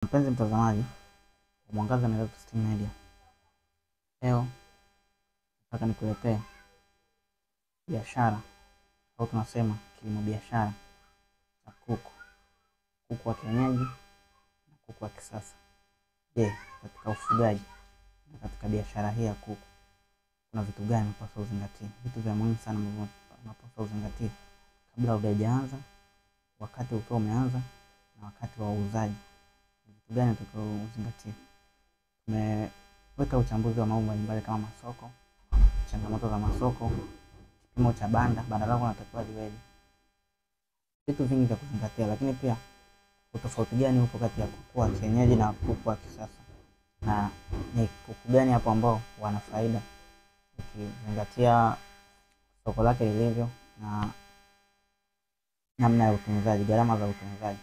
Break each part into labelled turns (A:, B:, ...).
A: Mpenzi mtazamaji wa Mwangaza na Steam Media, leo nataka nikuletee biashara au tunasema kilimo biashara cha kuku wa kienyeji na kuku wa kisasa. Je, katika ufugaji na katika biashara hii ya kuku kuna vitu gani unapaswa uzingatie? Vitu vya muhimu sana ambavyo unapaswa uzingatie kabla hujaanza, wakati ukiwa umeanza na wakati wa uuzaji. Vitu gani utakao uzingatie? Tumeweka uchambuzi wa mambo mbalimbali kama masoko, changamoto za masoko, kipimo cha banda lako linatakiwa liweje, vitu vingi vya kuzingatia. Lakini pia utofauti gani upo kati ya kuku wa kienyeji na kuku wa kisasa, na ni kuku gani hapo ambao wana faida ukizingatia soko lake lilivyo na namna ya utunzaji, gharama za utunzaji,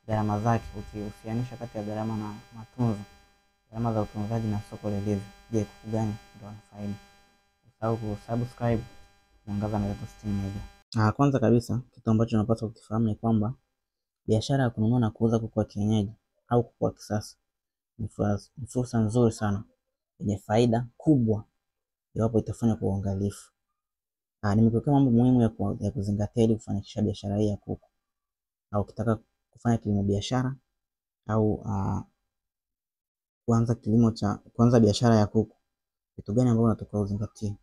A: gharama zake ukihusianisha kati ya gharama na matunzo, gharama za utunzaji na soko lilivyo. Je, kuku gani ndio wana faida? Usahau kusubscribe Mwangaza na Steam Media. Kwanza kabisa kitu ambacho unapaswa kukifahamu ni kwamba biashara ya kununua na kuuza kuku wa kienyeji au kuku wa kisasa ni fursa nzuri sana yenye faida kubwa iwapo itafanywa kwa uangalifu. Nimekuwekea mambo muhimu ya kuzingatia ili kufanikisha biashara hii ya kuku. Au ukitaka kufanya kilimo biashara au kuanza biashara ya kuku, vitu gani ambavyo unatakiwa uzingatie?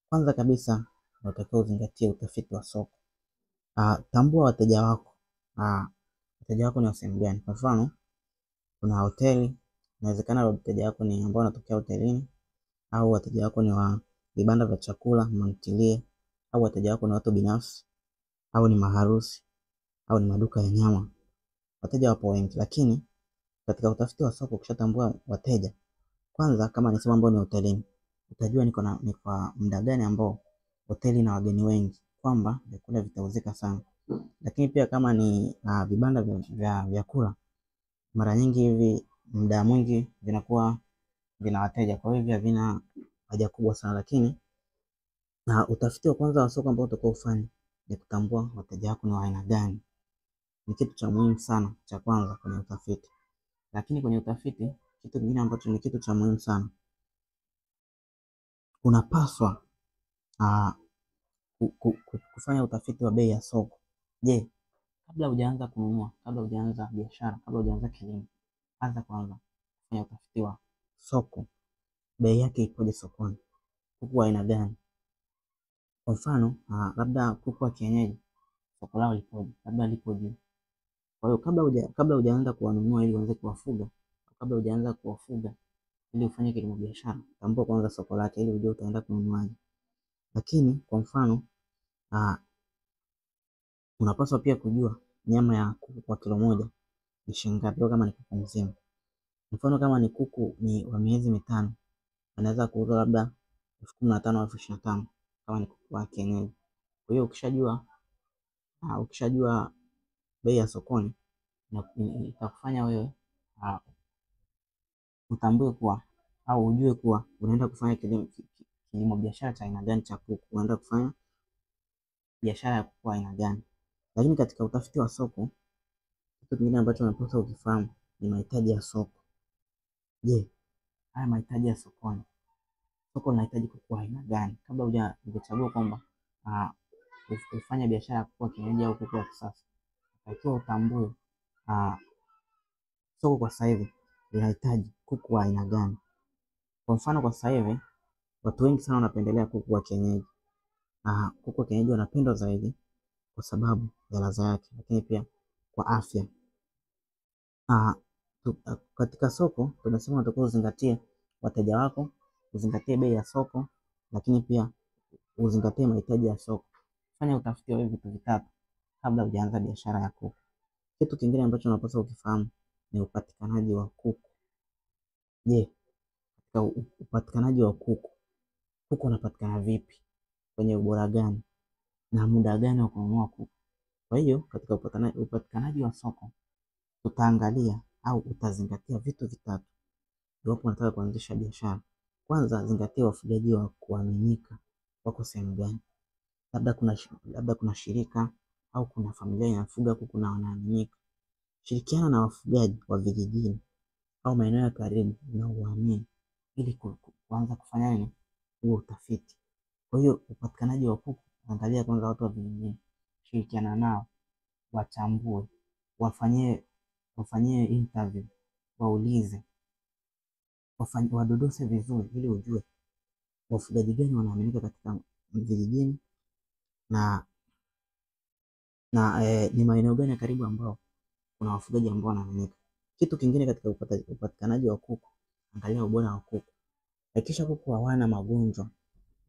A: Kwanza kabisa unatakiwa uzingatie utafiti wa soko. Tambua wateja wako. Wateja wako ni wa sehemu gani? Kwa mfano, kuna hoteli, inawezekana wateja wako ni ambao wanatokea hotelini, au wateja wako ni wa vibanda vya chakula, mantilie, au wateja wako ni watu binafsi, au ni maharusi, au ni maduka ya nyama. Wateja wapo wengi, lakini katika utafiti wa soko ukishatambua wateja, kwanza kama ni sehemu ambayo ni hotelini, utajua ni kwa muda gani ambao hoteli na wageni wengi, kwamba vyakula vitauzika sana. Lakini pia kama ni vibanda vya vyakula, mara nyingi hivi muda mwingi vinakuwa vina wateja, kwa hivyo havina haja kubwa sana. Lakini utafiti wa kwanza wa soko ambao utakuwa ufanye ni kutambua wateja wako ni wa aina gani. Ni kitu cha muhimu sana cha kwanza kwenye utafiti. Lakini kwenye utafiti, kitu kingine ambacho ni kitu cha muhimu sana, unapaswa kufanya utafiti wa bei ya soko. Je, kabla hujaanza kununua, kabla hujaanza biashara, kabla hujaanza kilimo, anza kwanza kufanya utafiti wa soko. Bei yake ipoje sokoni? Kuku wa aina gani? Kwa mfano, labda kuku wa kienyeji soko lao lipoje? Labda lipo juu. Kwa hiyo kabla hujaanza kuwanunua ili uanze kuwafuga, kabla hujaanza kuwafuga ili ufanye kilimo biashara, tambua kwanza soko lake ili ujue utaenda kununuaje. Lakini kwa mfano, unapaswa pia kujua nyama ya kuku kwa kilo moja ni shilingi ngapi kama ni kuku mzima. Mfano kama ni kuku ni wa miezi mitano, anaweza kuuza labda 15,000 au 25,000 kama ni kuku wa kienyeji. Kwa hiyo ukishajua bei ya sokoni, na itakufanya wewe utambue kuwa au ujue kuwa unaenda kufanya kilimo biashara cha aina gani cha kuku, unaenda kufanya biashara ya kuku aina gani. Lakini katika utafiti wa soko, kitu kingine ambacho unapaswa ukifahamu ni mahitaji ya soko. Je, haya mahitaji ya sokoni, soko linahitaji kuku aina gani? Kabla hujachagua kwamba ufanye biashara ya kuku wa kienyeji au kuku wa kisasa, unatakiwa utambue soko kwa sasa hivi linahitaji kuku wa aina gani. Kwa mfano, kwa sasa hivi watu wengi sana wanapendelea kuku wa kienyeji. Kuku wa kienyeji wanapendwa zaidi kwa sababu ya ladha yake, lakini pia kwa afya. Katika soko tunasema unatakiwa uzingatie wateja wako, uzingatie bei ya soko, lakini pia uzingatie mahitaji ya soko. Fanya utafiti wa hivi vitu vitatu kabla hujaanza biashara ya kuku. Kitu kingine ambacho unapaswa ukifahamu ni upatikanaji wa kuku. Je, katika upatikanaji wa kuku unapatikana vipi, kwenye ubora gani, na muda gani wa kununua kuku? Kwa hiyo katika upatikanaji wa soko utaangalia au utazingatia vitu vitatu iwapo unataka kuanzisha biashara. Kwanza, zingatia wafugaji wa kuaminika wako sehemu gani. Labda kuna shirika au kuna familia inafuga kuku na wanaaminika. Shirikiana na wafugaji wa vijijini au maeneo ya karibu na uamini ili kuanza kufanya nini? Huo utafiti. Kwa hiyo upatikanaji wa kuku, angalia kwanza watu wa vijijini, shirikiana nao, wachambue, wafanyie interview, waulize, wadodose vizuri ili ujue wafugaji gani wanaaminika katika vijijini na ni maeneo gani ya karibu ambao kuna wafugaji ambao wanaaminika. Kitu kingine katika upatikanaji wa kuku, angalia ubora wa kuku. Hakikisha kuku hawana magonjwa,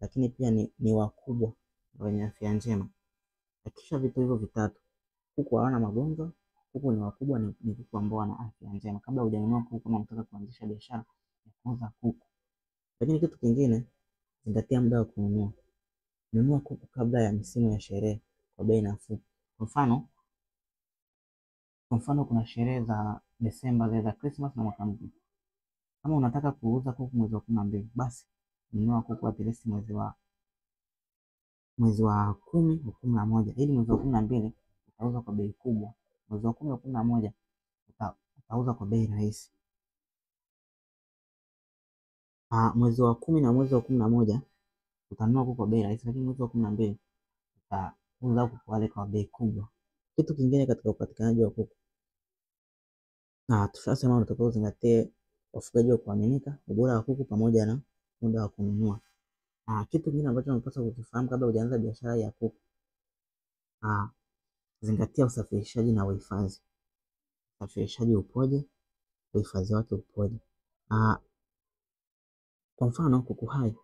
A: lakini pia ni wakubwa wenye afya njema. Hakikisha vitu hivyo vitatu: kuku hawana magonjwa, kuku ni wakubwa, ni kuku ambao wana afya njema, kabla hujanunua kuku na unataka kuanzisha biashara ya kuuza kuku. Lakini kitu kingine, zingatia muda wa kununua. Nunua kuku kabla ya misimu ya sherehe kwa bei nafuu. Kwa mfano kuna sherehe za Desemba zile za Christmas na mwaka mpya. Kama unataka kuuza kuku mwezi wa 12, basi nunua kuku at least mwezi wa 10 wa 11, ili mwezi wa 12 utauza kwa bei kubwa, mwezi wa 10 wa 11 utauza kwa bei rahisi. Mwezi wa 10 na mwezi wa 11 utanunua kuku kwa bei rahisi, lakini mwezi wa 12 utauza kuku wale kwa bei kubwa. Kitu kingine katika upatikanaji wa kuku, tushasema unatakiwa uzingatie wafugaji wa kuaminika, ubora wa kuku pamoja na muda wa kununua. Kitu kingine ambacho unapaswa kukifahamu kabla hujaanza biashara ya kuku, zingatia usafirishaji na uhifadhi. Usafirishaji upoje? Uhifadhi wake upoje? Kwa mfano kuku hai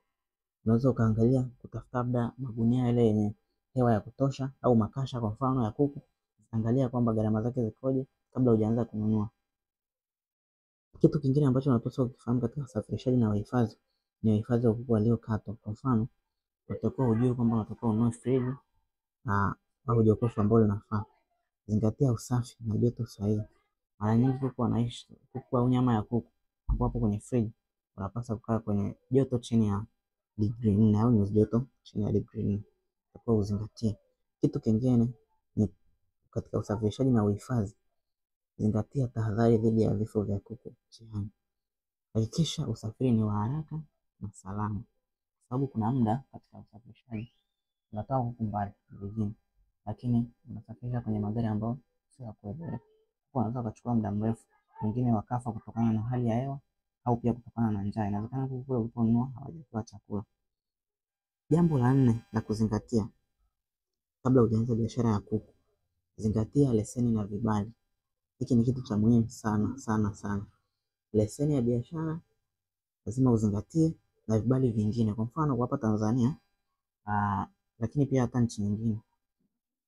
A: unaweza ukaangalia kutafuta labda magunia yale yenye hewa ya kutosha au makasha kwa mfano ya kuku. Angalia kwamba gharama zake zikoje kabla hujaanza kununua. Kitu kingine ambacho unapaswa kufahamu katika usafirishaji na uhifadhi ni uhifadhi wa kuku waliokatwa. Kwa mfano, unatakiwa ujue kwamba unatakiwa ununue friji au jokofu ambalo linafaa. Zingatia usafi na joto sahihi. Mara nyingi kuku au nyama ya kuku hapo kwenye friji unapaswa kukaa kwenye joto chini ya digrii 4 au nyuzi joto chini ya digrii 4. Kwa uzingatie. Kitu kingine ni katika usafirishaji na uhifadhi, zingatia tahadhari dhidi ya vifo vya kuku njiani. Hakikisha usafiri ni wa haraka na salama, kwa sababu kuna muda katika usafirishaji unatoa kuku mbali vijijini, lakini unasafirisha kwenye magari ambayo sio ya kueleweka. Kuku wanaweza kuchukua muda mrefu, wengine wakafa kutokana na hali ya hewa au pia kutokana na njaa. Inawezekana kuku uliponunua hawajapewa chakula. Jambo la 4 la kuzingatia kabla hujaanza biashara ya kuku, zingatia leseni na vibali. Hiki ni kitu cha muhimu sana sana sana. Leseni ya biashara lazima uzingatie na vibali vingine. Kwa mfano kwa hapa Tanzania, lakini pia hata nchi nyingine,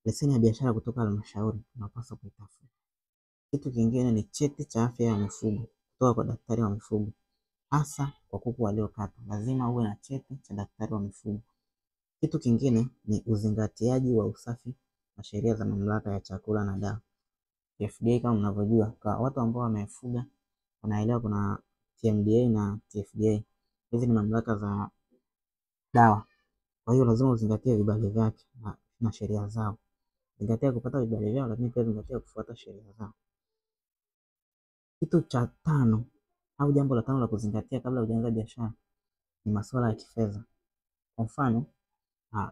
A: leseni ya biashara kutoka halmashauri unapaswa kuitafuta. Kitu kingine ni cheti cha afya ya mifugo kutoka kwa daktari wa mifugo, hasa kwa kuku waliokatwa. Lazima uwe na cheti cha daktari wa mifugo. Kitu kingine ni uzingatiaji wa usafi na sheria za mamlaka ya chakula na dawa TFDA. Kama mnavyojua, kwa watu ambao wamefuga wanaelewa kuna TMDA na TFDA. Hizi ni mamlaka za dawa. Kwa hiyo lazima uzingatie vibali vyake na sheria zao. Zingatia kupata vibali vyao, lakini pia zingatia kufuata sheria zao. Kitu cha 5 au jambo la 5 la kuzingatia kabla hujaanza biashara ni masuala ya kifedha. Kwa mfano,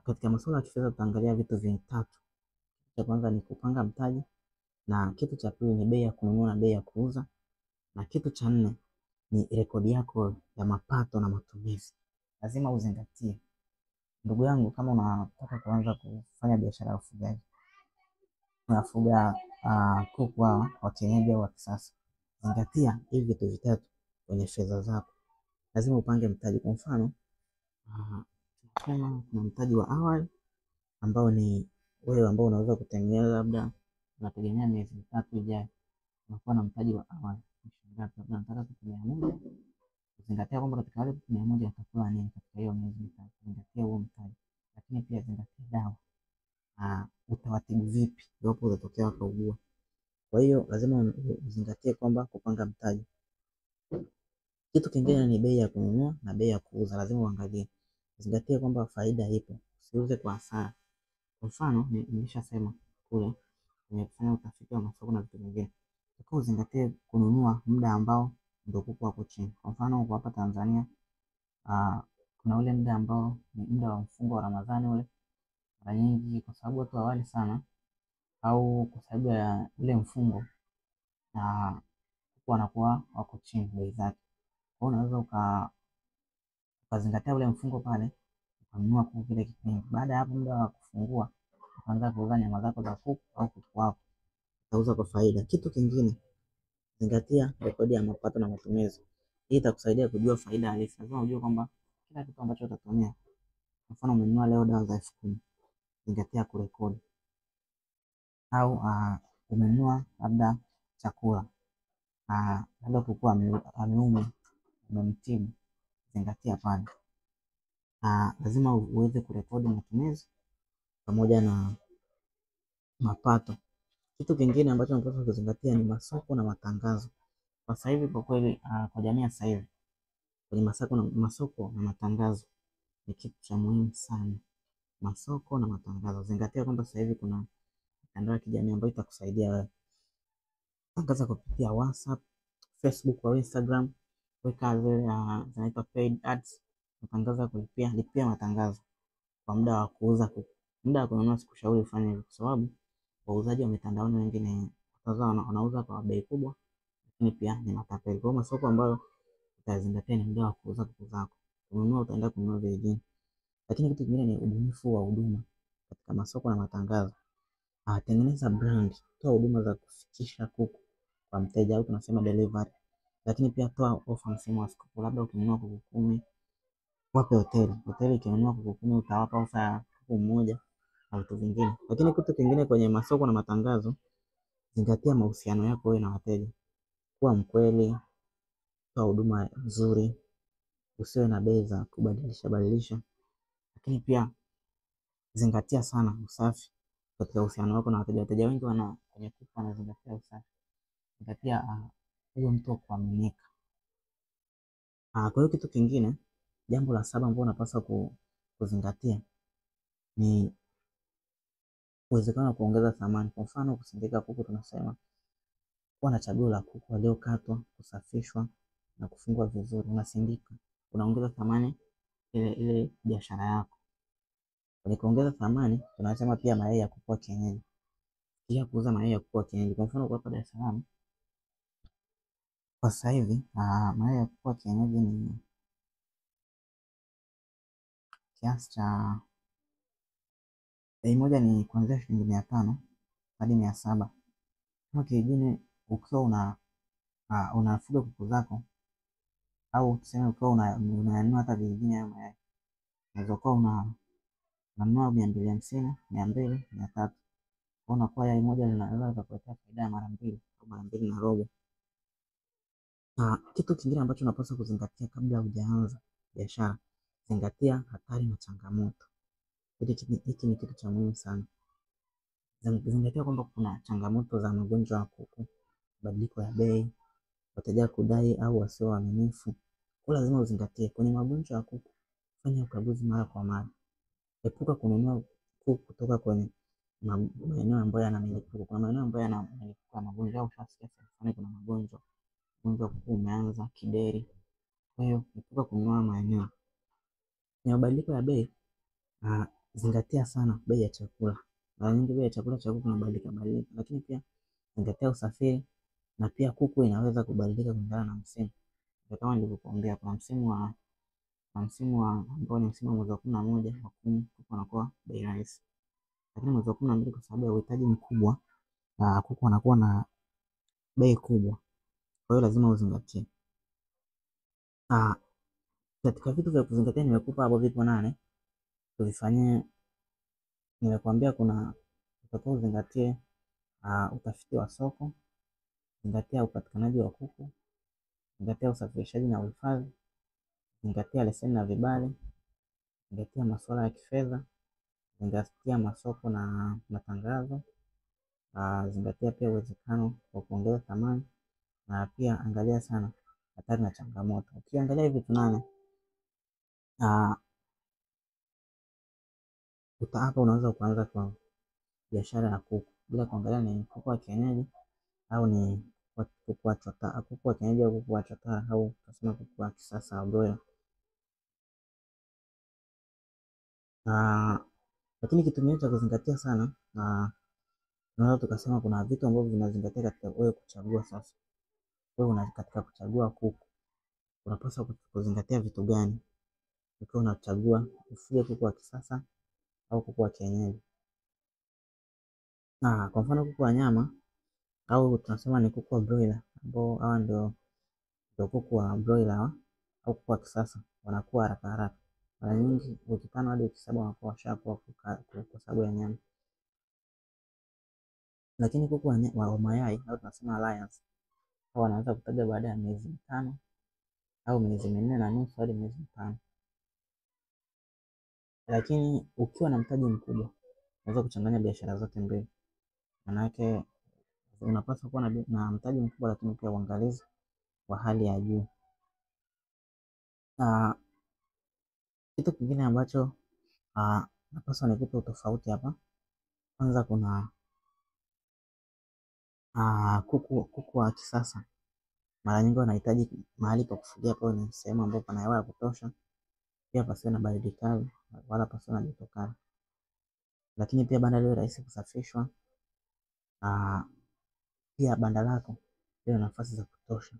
A: katika masuala ya kifedha tutaangalia vitu vitatu. Cha kwanza ni kupanga mtaji, na kitu cha pili ni bei ya kununua na bei ya kuuza, na kitu cha 4 ni rekodi yako ya mapato na matumizi. Lazima uzingatie. Ndugu yangu, kama unataka kuanza kufanya biashara ya ufugaji, unafuga kuku hawa wa kienyeji au wa kisasa, zingatia hivi vitu vitatu kwenye fedha zako. Lazima upange mtaji. Kwa mfano, kuna mtaji wa awali ambao ni wewe ambao unaweza kutengeneza, labda unategemea miezi 3 ijayo, unakuwa na mtaji wa awali. Nataka kuku 100. Zingatia kwamba katika wale kuku 100 watakula nini katika hiyo miezi 3. Zingatia huo mtaji, lakini pia zingatia dawa. Utawatibu vipi iwapo utatokea wakaugua. Kwa hiyo lazima uzingatie kwamba kupanga mtaji. Kitu kingine ni bei ya kununua na bei ya kuuza. Lazima uangalie, zingatie kwamba faida ipo, usiuze kwa hasara. Kwa mfano, nimeshasema kule kwenye kufanya utafiti wa masoko na vitu vingine, Kwa uzingatie kununua muda ambao ndio kuku wako chini. Kwa mfano kwa hapa Tanzania kuna ule muda ambao ni muda wa mfungo wa Ramadhani ule. Mara nyingi kwa sababu watu hawali sana au kwa sababu ya ule mfungo, na kuku wanakuwa wako chini bei zake. Kwa hiyo unaweza ukazingatia ule mfungo pale ukanunua kuku kile kipindi. Baada ya hapo muda wa kufungua ukaanza kuuza nyama zako za kuku au kuku wako utauza kwa faida. Kitu kingine, zingatia rekodi ya mapato na matumizi. Hii itakusaidia kujua faida halisi. Lazima ujue kwamba kila kitu ambacho utatumia, kwa mfano umenunua leo dawa za 10,000, zingatia kurekodi. Au umenunua labda chakula, labda kuku ameumwa, umemtibu, zingatia pale. Lazima uweze kurekodi matumizi pamoja na mapato. Kitu kingine ambacho unapaswa kuzingatia ni masoko na matangazo. Kwa sasa hivi kwa kweli, kwa jamii ya sasa hivi kwenye masoko na matangazo ni kitu cha muhimu sana. Masoko na matangazo, zingatia kwamba sasa hivi kuna mitandao ya kijamii ambayo itakusaidia wewe. Tangaza kupitia WhatsApp, Facebook au Instagram. Weka zile zinaitwa paid ads. Matangazo ya lipia matangazo kwa muda wa kuuza kuku. Muda wa kununua sikushauri ufanye hivyo, kwa sababu wauzaji wa mitandaoni wengine wanauza kwa bei kubwa, lakini pia ni matapeli. Kwa hiyo masoko ambayo utazingatia ni muda wa kuuza kuku zako. Kununua utaenda kununua vijijini. Lakini kitu kingine ni ubunifu wa huduma katika masoko na matangazo. Tengeneza brand, toa huduma za kufikisha kuku kwa mteja au tunasema delivery. Lakini pia toa ofa msimu wa sikukuu, labda ukinunua kuku 10 wape hoteli ikinunua kuku 10 utawapa ofa ya kuku mmoja na vitu vingine. Lakini kitu kingine kwenye masoko na matangazo, zingatia mahusiano yako wewe na wateja. Kuwa mkweli, toa huduma nzuri, usiwe na bei za kubadilisha. Lakini pia zingatia sana usafi katika uhusiano wako na wateja. Wateja wengi kwenye kuku wanazingatia usafi. Zingatia huyo mtu wa kuaminika. Kwa hiyo kitu kingine, jambo la 7 ambalo unapaswa kuzingatia ni uwezekano wa kuongeza thamani. Kwa mfano kusindika kuku, tunasema kuwa na chaguo la kuku waliokatwa, kusafishwa na kufungwa vizuri. Unasindika, unaongeza thamani ile biashara yako. Kwenye kuongeza thamani tunasema pia mayai ya kuku wa kienyeji. Pia kuuza mayai ya kuku wa kienyeji. Kwa mfano kwa hapa Dar es Salaam kwa sasa hivi mayai ya kuku wa kienyeji ni kiasi cha bei moja ni kuanzia shilingi 500 hadi 700. Kama kijijini ukiwa unafuga kuku zako, au tuseme ukiwa unanunua hata vijijini hayo mayai, unaweza kuwa unanunua 250, 200, 300. Kwa unakuwa yai moja linaweza kukuletea faida ya mara 2 au mara 2.5. Kitu kingine ambacho unapaswa kuzingatia kabla hujaanza biashara, zingatia hatari na changamoto. Hiki ni kitu cha muhimu sana. Zingatia kwamba kuna changamoto za magonjwa ya kuku, mabadiliko ya bei, wateja kudai au wasio waaminifu. Kwa lazima uzingatie kwenye magonjwa ya kuku, fanya ukaguzi mara kwa mara. Epuka kununua kuku kutoka kwenye maeneo ambayo yana milipuko. Kuna maeneo ambayo yana milipuko ya magonjwa, au ushasikia sana kuna magonjwa wa kuku umeanza kideri. Kwa hiyo epuka kununua maeneo ya mabadiliko ya bei. Zingatia sana bei ya chakula. Mara nyingi bei ya chakula cha kuku inabadilika. Lakini pia zingatia usafiri, na pia kuku inaweza kubadilika kulingana na msimu. Kama nilivyokuambia kuna msimu wa ambao ni msimu wa mwezi wa 11 wa 10, kuku wanakuwa bei rahisi. Lakini mwezi wa 12 kwa sababu ya uhitaji mkubwa kuku wanakuwa na bei kubwa. Kwa hiyo lazima uzingatie. Katika vitu vya kuzingatia nimekupa hapo vipo 8. Tuvifanyie. Nimekuambia kuna utakuwa uzingatie utafiti wa soko, zingatia upatikanaji wa kuku, zingatia usafirishaji na uhifadhi, zingatia leseni na vibali, zingatia masuala ya kifedha, zingatia masoko na matangazo, zingatia pia uwezekano wa kuongeza thamani, na pia angalia sana hatari na changamoto. Ukiangalia hivi vitu 8, hapa unaweza kuanza kwa biashara ya kuku bila kuangalia ni kuku wa kienyeji au ni kuku wa kienyeji au kuku wa chotara au tunasema kuku wa kisasa au broiler. Lakini kitu kingine cha kuzingatia sana, tunaweza tukasema kuna vitu ambavyo vinazingatia katika wewe kuchagua. Sasa wewe katika kuchagua kuku unapaswa kuzingatia vitu gani ukiwa unachagua ufuge kuku wa kisasa au kuku wa kienyeji? Kwa mfano kuku wa nyama au tunasema ni kuku wa broiler, ambao hawa ndio kuku wa broiler au kuku wa kisasa, wanakuwa haraka haraka. Mara nyingi wiki 5 hadi wiki 7 wanakuwa washakuwa kwa sababu ya nyama. Lakini kuku wa mayai au tunasema layers, hao wanaanza kutaga baada ya miezi 5 au miezi 4.5 hadi miezi 5. Lakini ukiwa na mtaji mkubwa unaweza kuchanganya biashara zote mbili. Maana yake unapaswa kuwa na mtaji mkubwa lakini pia uangalizi wa hali ya juu. Kitu kingine ambacho napaswa nikupe utofauti hapa. Kwanza kuna kuku wa kisasa mara nyingi wanahitaji mahali pa kufugia kwa ni sehemu ambapo pana hewa ya kutosha, pia pasiwe na baridi kali wala pasiwe na joto kali. Lakini pia banda liwe rahisi kusafishwa. Pia banda lako liwe na nafasi za kutosha.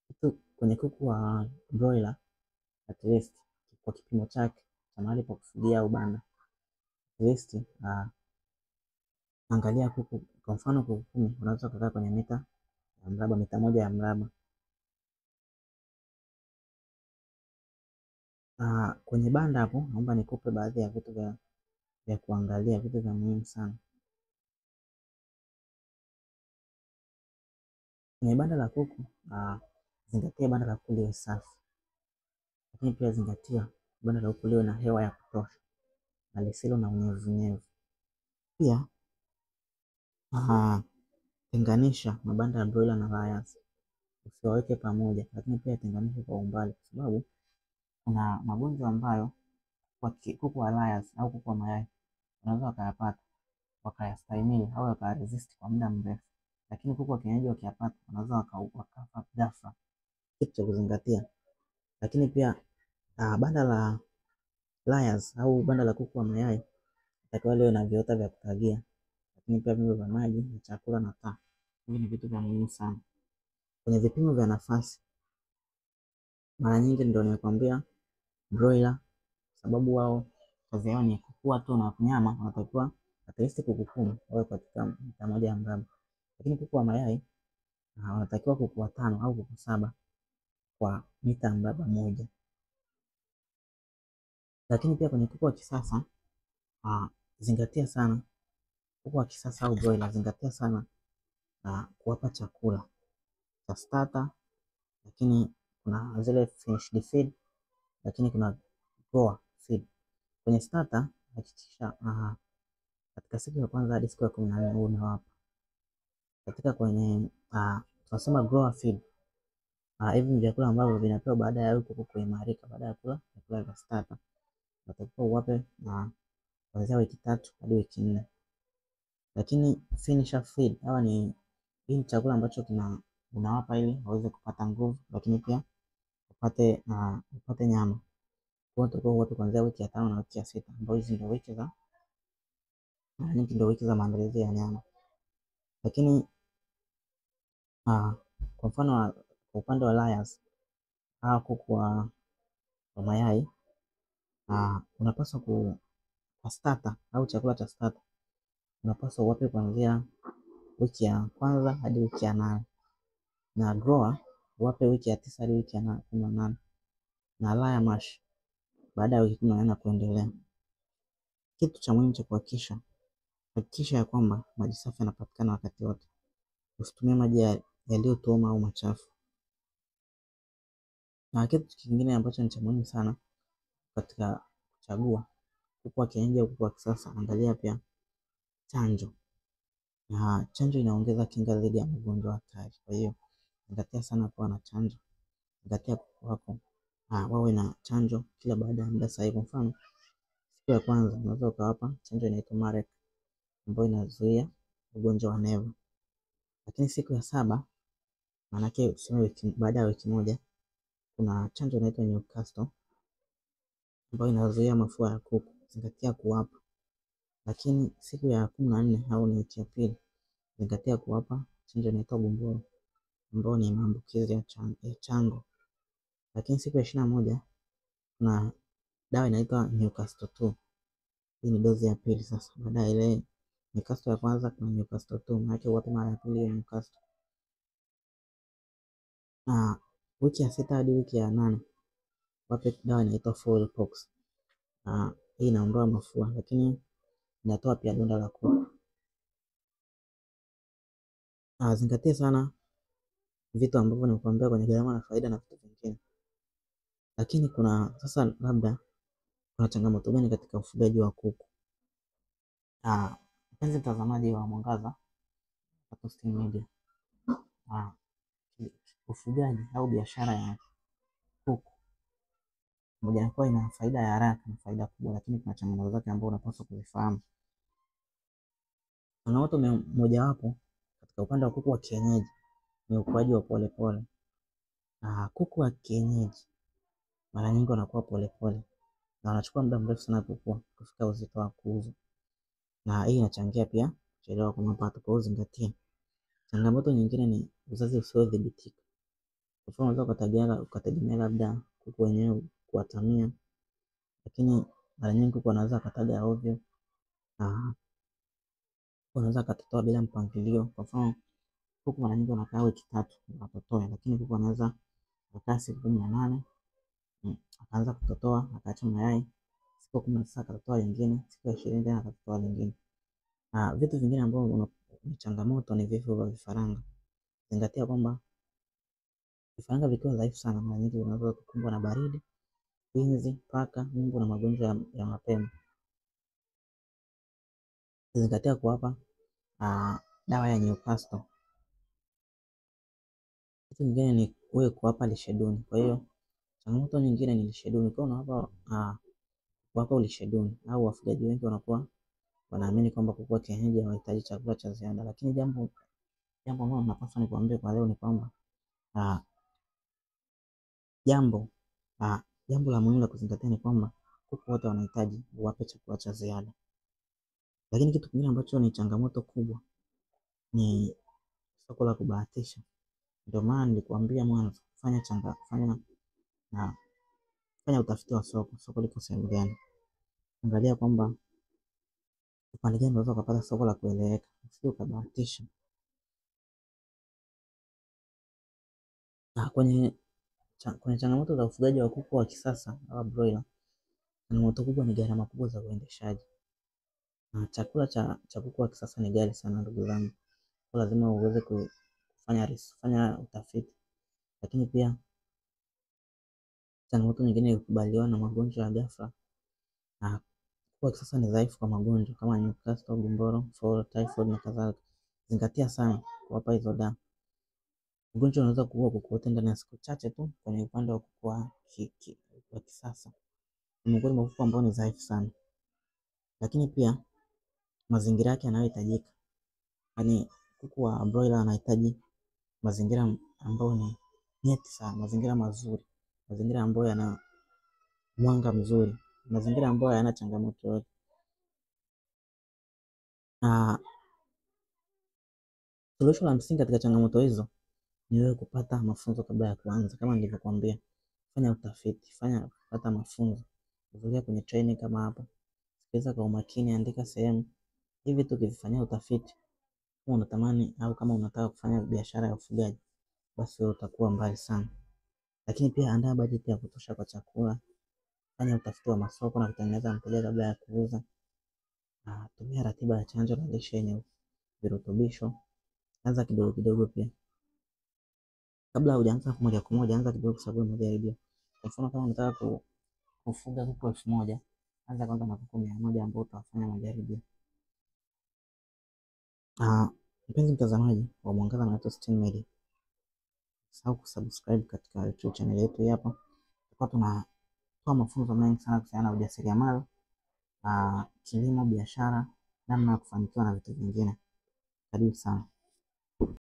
A: Kitu kwenye kuku wa broiler, at least kwa kipimo chake cha mahali pa kufugia au banda, at least angalia kuku, kwa mfano kuku 10 unaweza kukaa kwenye mita ya mraba, mita 1 ya mraba. Kwenye banda hapo naomba nikupe baadhi ya vitu vya kuangalia, vitu vya muhimu sana. Kwenye banda la kuku, zingatia banda la kuku liwe safi. Lakini pia zingatia banda la kuku liwe na hewa ya kutosha na lisilo na unyevunyevu. Pia tenganisha mabanda ya broiler na layers, usiwaweke pamoja, lakini pia tenganisha kwa umbali, kwa sababu kuna magonjwa ambayo kuku wa layers au kuku wa mayai wanaweza wakayapata wakayastahimili au wakaresist kwa muda mrefu, lakini kuku wa kienyeji wakiyapata wanaweza wakafa ghafla. Kitu cha kuzingatia. Lakini pia banda la layers au banda la kuku wa mayai itakiwa liwe na viota vya kutagia, lakini pia vyombo vya maji na chakula na taa. Hivi ni vitu vya muhimu sana. Kwenye vipimo vya nafasi, mara nyingi ndio nimekwambia broiler, sababu wao kazi yao ni kukua tu na nyama, wanatakiwa at least kuku 10 wawe katika mita 1 ya mraba. Lakini kuku wa mayai wanatakiwa kuku 5 au kuku 7 kwa mita ya mraba 1. Lakini pia kwenye kuku wa kisasa zingatia sana, kuku wa kisasa au broiler, zingatia sana kuwapa chakula cha starter, lakini kuna zile finished feed, lakini kuna grower feed. Kwenye starter hakikisha katika siku ya kwanza hadi siku ya 14 unawapa. Katika kwenye tunasema grower feed, hivi ni vyakula ambavyo vinapewa baada ya kuku kuimarika, baada ya kula vyakula vya starter. Unatakiwa uwape kuanzia wiki 3 hadi wiki 4. Lakini finisher feed, hawa ni chakula ambacho unawapa ili waweze kupata nguvu, lakini pia upate nyama. Kwa hiyo uwape kuanzia wiki ya 5 na wiki ya 6, ambazo hizi ndio wiki za maandalizi ya nyama. Lakini kwa mfano kwa upande wa layers, kuku wa mayai, unapaswa kwa starter au chakula cha starter unapaswa uwape kuanzia wiki ya kwanza hadi wiki ya 8, na grower uwape wiki ya 9 hadi wiki ya 18, na layer mash baada ya wiki 18 kuendelea. Kitu cha muhimu cha hakikisha ya kwamba maji safi yanapatikana wakati wote. Usitumie maji yaliyotuama au machafu. Na kitu kingine ambacho ni cha muhimu sana katika kuchagua kuku wa kienyeji au kuku wa kisasa, angalia pia chanjo. Na chanjo inaongeza kinga dhidi ya magonjwa hatari. Kwa hiyo zingatia sana kuwa na chanjo. Zingatia kuku wako wawe na chanjo kila baada ya muda sahihi. Kwa mfano siku ya kwanza unaweza ukawapa chanjo inaitwa Marek ambayo inazuia ugonjwa wa neva. Lakini siku ya 7 Maanake tuseme baada ya wiki moja kuna chanjo inaitwa Newcastle ambayo inazuia mafua ya kuku, zingatia kuwapa. Lakini siku ya 14 au ni wiki ya pili, zingatia kuwapa chanjo inaitwa Gumboro ambayo ni maambukizi ya chango. Lakini siku ya 21 kuna dawa inaitwa Newcastle 2. Hii ni dozi ya pili sasa. Baada ya ile Newcastle ya kwanza kuna Newcastle 2, maana uwape mara ya pili ya Newcastle. Na wiki ya 6 hadi wiki ya 8 wape dawa inaitwa Fowlpox. Hii inaondoa mafua lakini inatoa pia donda la kuku. Zingatia sana vitu ambavyo nimekuambia kwenye gharama na faida na vitu vingine. Lakini kuna sasa, labda kuna changamoto gani katika ufugaji wa kuku? Mpenzi mtazamaji wa Mwangaza Posting Media, ufugaji au biashara ya kuku moja kwa ina faida ya haraka na faida kubwa, lakini kuna changamoto zake ambazo unapaswa kuzifahamu. Changamoto mojawapo katika upande wa kuku wa kienyeji ni ukuaji wa polepole. Kuku wa kienyeji mara nyingi wanakuwa polepole na wanachukua muda mrefu sana kufika uzito wa kuuza, na hii inachangia pia kuchelewa kwa mapato. Kwa hiyo zingatia. Changamoto nyingine ni uzazi usiodhibitika. Kwa mfano unaweza ukategemea labda kuku wenyewe kuwatamia, lakini mara nyingi kuku wanaweza kataga ovyo na wanaweza katotoa bila mpangilio. Kwa mfano kuku mara nyingi wanakaa wiki 3 watotoe, lakini kuku wanaweza kukaa siku 18 akaanza kutotoa, akaacha mayai, siku 19 akatotoa lingine, siku 20 tena akatotoa lingine. Vitu vingine ambavyo ni changamoto ni vifo vya vifaranga. Zingatia kwamba vifaranga vikiwa dhaifu sana, mara nyingi vinaweza kukumbwa na baridi, inzi, paka, mbu na magonjwa ya mapema. Zingatia kuwapa dawa ya Newcastle. Kitu kingine ni wewe kuwapa lishe duni. Kwa hiyo changamoto nyingine ni lishe duni. Kwa unawapa kuwapa lishe duni, au wafugaji wengi wanakuwa wanaamini kwamba kuku wa kienyeji hawahitaji chakula cha ziada, lakini jambo ambalo napaswa nikwambie kwa leo ni kwamba jambo la muhimu la kuzingatia ni kwamba kuku wote wanahitaji uwape chakula cha ziada. Lakini kitu kingine ambacho ni changamoto kubwa ni soko la kubahatisha. Ndio maana nilikwambia mwanzo, fanya utafiti wa soko liko sehemu gani. Angalia kwamba upande gani unaweza kupata soko la kueleweka, usije ukabahatisha. Kwenye changamoto za ufugaji wa kuku wa kisasa au broiler, changamoto kubwa ni gharama kubwa za uendeshaji. Chakula cha kuku wa kisasa ni ghali sana ndugu zangu. Kwa lazima uweze kufanya utafiti. Lakini pia changamoto nyingine ni kukubaliana na magonjwa ya ghafla. Kuku wa kisasa ni dhaifu kwa magonjwa kama Newcastle, Gumboro, Fall, Typhoid na kadhalika. Zingatia sana kuwapa hizo dawa. Ugonjwa unaweza kuua kuku wote ndani ya siku chache tu kwenye upande wa kuku wa kisasa. Miongoni mwa kuku ambao ni dhaifu sana. Lakini pia mazingira yake yanayohitajika. Yaani kuku wa broiler anahitaji mazingira ambayo ni nyeti sana, mazingira mazuri, mazingira ambayo yana mwanga mzuri, mazingira ambayo hayana changamoto yoyote. Suluhisho la msingi katika changamoto hizo ni wewe kupata mafunzo kabla ya kuanza. Kama nilivyokuambia, fanya utafiti, pata mafunzo, hudhuria kwenye training kama hapa, sikiliza kwa umakini, andika sehemu. Hivi tu ukifanyia utafiti, kama unatamani au kama unataka kufanya biashara ya ufugaji, basi wewe utakuwa mbali sana. Lakini pia andaa bajeti ya kutosha kwa chakula, fanya utafiti wa masoko na kutengeneza mteja kabla ya kuuza. Tumia ratiba ya chanjo na lishe yenye virutubisho. Anza kidogo kidogo pia. Kabla hujaanza moja kwa moja, anza kidogo kwa sababu majaribio. Kwa mfano kama unataka kufuga kuku 1000, anza kwanza na kuku 100 ambao utafanya majaribio. Mpenzi mtazamaji wa Mwangaza na Posting Media, usisahau kusubscribe katika YouTube channel yetu hapa. Tutakuwa tunatoa mafunzo mengi sana kuhusiana na ujasiriamali, kilimo, biashara, namna ya kufanikiwa na vitu vingine. Karibu sana.